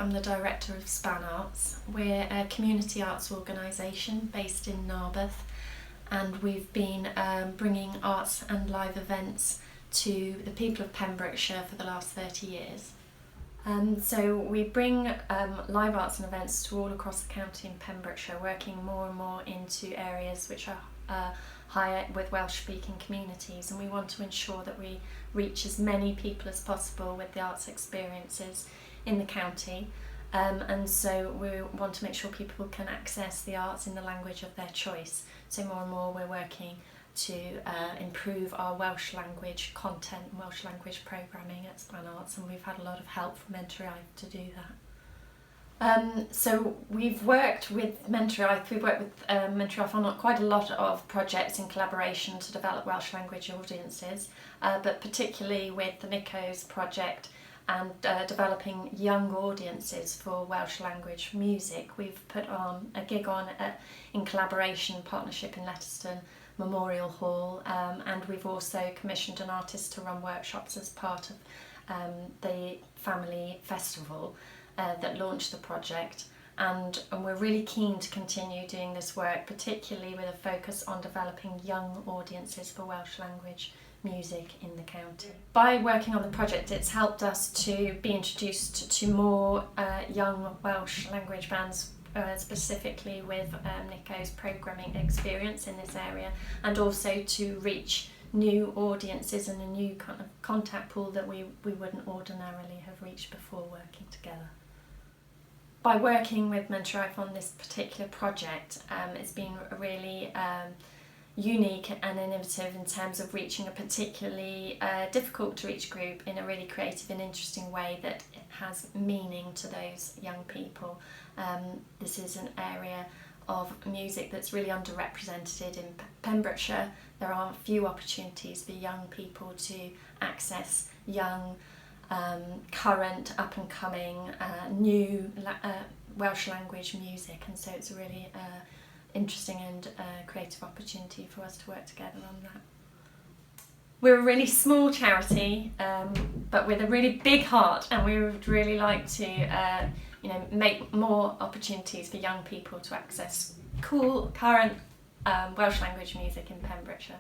I'm the director of Span Arts. We're a community arts organisation based in Narberth, and we've been bringing arts and live events to the people of Pembrokeshire for the last 30 years. So we bring live arts and events to all across the county in Pembrokeshire, working more and more into areas which are higher with Welsh-speaking communities, and we want to ensure that we reach as many people as possible with the arts experiences in the county, and so we want to make sure people can access the arts in the language of their choice. So more and more we're working to improve our Welsh language content and Welsh language programming at Span Arts, and we've had a lot of help from Menter Iaith to do that. So we've worked with Menter Iaith, on quite a lot of projects in collaboration to develop Welsh language audiences, but particularly with the Nico's project and developing young audiences for Welsh language music. We've put on a gig in collaboration partnership in Letterston Memorial Hall, and we've also commissioned an artist to run workshops as part of the family festival that launched the project, and we're really keen to continue doing this work, particularly with a focus on developing young audiences for Welsh language music in the county. By working on the project, it's helped us to be introduced to more young Welsh language bands, specifically with Nico's programming experience in this area, and also to reach new audiences and a new kind of contact pool that we wouldn't ordinarily have reached before working together. By working with Menter Iaith on this particular project, it's been really unique and innovative in terms of reaching a particularly difficult to reach group in a really creative and interesting way that has meaning to those young people. This is an area of music that's really underrepresented in Pembrokeshire. There are few opportunities for young people to access young, current, up and coming, new Welsh language music, and so it's a really interesting and creative opportunity for us to work together on that. We're a really small charity, but with a really big heart, and we would really like to make more opportunities for young people to access cool, current Welsh language music in Pembrokeshire.